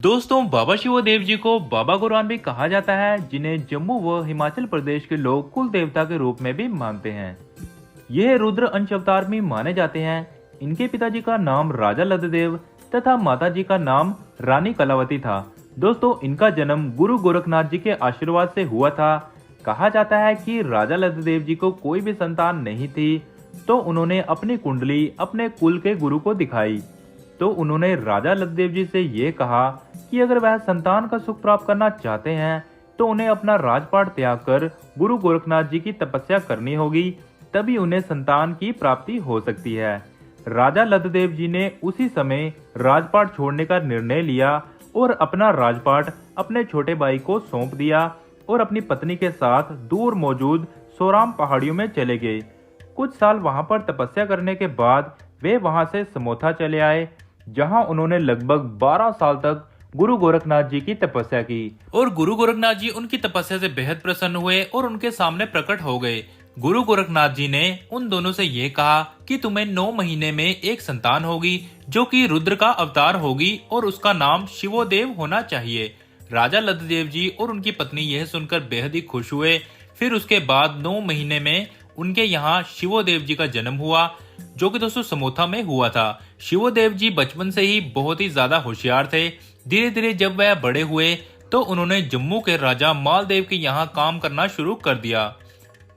दोस्तों, बाबा शिवोदेव जी को बाबा गुरआन भी कहा जाता है, जिन्हें जम्मू व हिमाचल प्रदेश के लोग कुल देवता के रूप में भी मानते हैं। यह रुद्र अंश अवतार में माने जाते हैं। इनके पिताजी का नाम राजा लद्धदेव तथा माताजी का नाम रानी कलावती था। दोस्तों, इनका जन्म गुरु गोरखनाथ जी के आशीर्वाद से हुआ था। कहा जाता है कि राजा लद्धदेव जी को कोई भी संतान नहीं थी, तो उन्होंने अपनी कुंडली अपने कुल के गुरु को दिखाई। तो उन्होंने राजा लद्धदेव जी से ये कहा कि अगर वह संतान का सुख प्राप्त करना चाहते हैं तो उन्हें अपना राजपाट त्याग कर गुरु गोरखनाथ जी की तपस्या करनी होगी, तभी उन्हें संतान की प्राप्ति हो सकती है। राजा लद्धदेव जी ने उसी समय राजपाट छोड़ने का निर्णय लिया और अपना राजपाट अपने छोटे भाई को सौंप दिया और अपनी पत्नी के साथ दूर मौजूद सोराम पहाड़ियों में चले गए। कुछ साल वहां पर तपस्या करने के बाद वे वहां से समोथा चले आए, जहां उन्होंने लगभग 12 साल तक गुरु गोरखनाथ जी की तपस्या की। और गुरु गोरखनाथ जी उनकी तपस्या से बेहद प्रसन्न हुए और उनके सामने प्रकट हो गए। गुरु गोरखनाथ जी ने उन दोनों से ये कहा कि तुम्हें 9 महीने में एक संतान होगी, जो कि रुद्र का अवतार होगी और उसका नाम शिवोदेव होना चाहिए। राजा लद्धदेव जी और उनकी पत्नी यह सुनकर बेहद ही खुश हुए। फिर उसके बाद 9 महीने में उनके यहाँ शिवोदेव जी का जन्म हुआ, जो कि दोस्तों समोथा में हुआ था। शिवोदेव जी बचपन से ही बहुत ही ज्यादा होशियार थे। धीरे धीरे जब वह बड़े हुए तो उन्होंने जम्मू के राजा मालदेव के यहाँ काम करना शुरू कर दिया।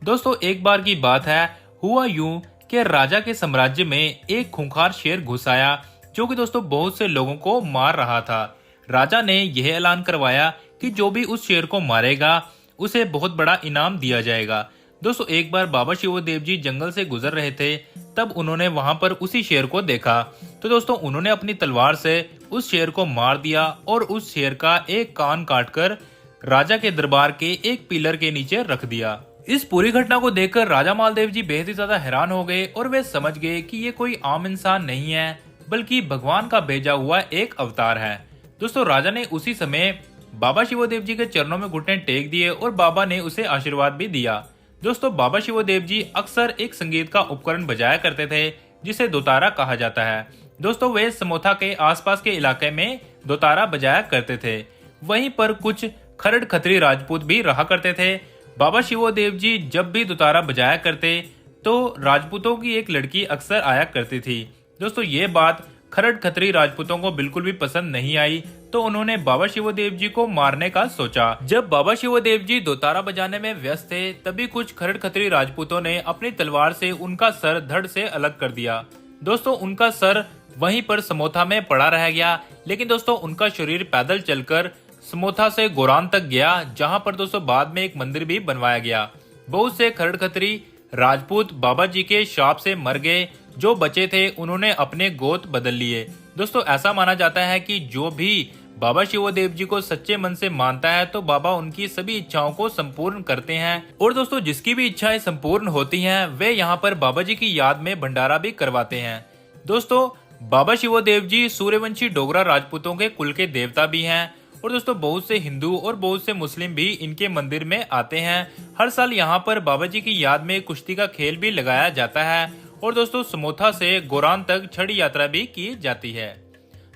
दोस्तों, एक बार की बात है, हुआ यूं कि राजा के साम्राज्य में एक खूंखार शेर घुस आया, जो कि दोस्तों बहुत से लोगों को मार रहा था। राजा ने यह ऐलान करवाया कि जो भी उस शेर को मारेगा उसे बहुत बड़ा इनाम दिया जाएगा। दोस्तों, एक बार बाबा शिवोदेव जी जंगल से गुजर रहे थे, तब उन्होंने वहां पर उसी शेर को देखा। तो दोस्तों, उन्होंने अपनी तलवार से उस शेर को मार दिया और उस शेर का एक कान काटकर राजा के दरबार के एक पिलर के नीचे रख दिया। इस पूरी घटना को देखकर राजा मालदेव जी बेहद ही ज्यादा हैरान हो गए और वे समझ गए कि ये कोई आम इंसान नहीं है, बल्कि भगवान का भेजा हुआ एक अवतार है। दोस्तों, राजा ने उसी समय बाबा शिवोदेव जी के चरणों में घुटने टेक दिए और बाबा ने उसे आशीर्वाद भी दिया। दोस्तों, बाबा शिवोदेव जी अक्सर एक संगीत का उपकरण बजाया करते थे, जिसे दोतारा कहा जाता है। दोस्तों, वे समोथा के आसपास के इलाके में दोतारा बजाया करते थे। वहीं पर कुछ खरड़ खत्री राजपूत भी रहा करते थे। बाबा शिवोदेव जी जब भी दोतारा बजाया करते तो राजपूतों की एक लड़की अक्सर आया करती थी। दोस्तों, ये बात खरड़ खत्री राजपूतों को बिल्कुल भी पसंद नहीं आई, तो उन्होंने बाबा शिवोदेव जी को मारने का सोचा। जब बाबा शिवोदेव जी दोतारा बजाने में व्यस्त थे, तभी कुछ खरड़ खत्री राजपूतों ने अपनी तलवार से उनका सर धड़ से अलग कर दिया। दोस्तों, उनका सर वहीं पर समोथा में पड़ा रह गया, लेकिन दोस्तों उनका शरीर पैदल चलकर समोथा से गोरान तक गया, जहां पर दोस्तों बाद में एक मंदिर भी बनवाया गया। बहुत से खरड़ खत्री राजपूत बाबा जी के शाप से मर गए। जो बचे थे उन्होंने अपने गोत्र बदल लिए। दोस्तों, ऐसा माना जाता है कि जो भी बाबा शिवोदेव जी को सच्चे मन से मानता है, तो बाबा उनकी सभी इच्छाओं को संपूर्ण करते हैं। और दोस्तों, जिसकी भी इच्छाएं संपूर्ण होती हैं, वे यहाँ पर बाबा जी की याद में भंडारा भी करवाते हैं। दोस्तों, बाबा शिवोदेव जी सूर्यवंशी डोगरा राजपूतों के कुल के देवता भी हैं। और दोस्तों, बहुत से हिंदू और बहुत से मुस्लिम भी इनके मंदिर में आते हैं। हर साल यहाँ पर बाबा जी की याद में कुश्ती का खेल भी लगाया जाता है। और दोस्तों, समोथा से गोरान तक छड़ी यात्रा भी की जाती है।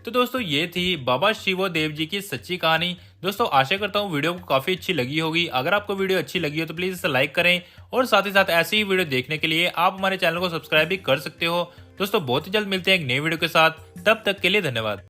तो दोस्तों, ये थी बाबा शिवोदेव जी की सच्ची कहानी। दोस्तों, आशा करता हूँ वीडियो को काफी अच्छी लगी होगी। अगर आपको वीडियो अच्छी लगी हो तो प्लीज इसे लाइक करें और साथ ही साथ ऐसी ही वीडियो देखने के लिए आप हमारे चैनल को सब्सक्राइब भी कर सकते हो। दोस्तों, बहुत ही जल्द मिलते हैं एक नई वीडियो के साथ। तब तक के लिए धन्यवाद।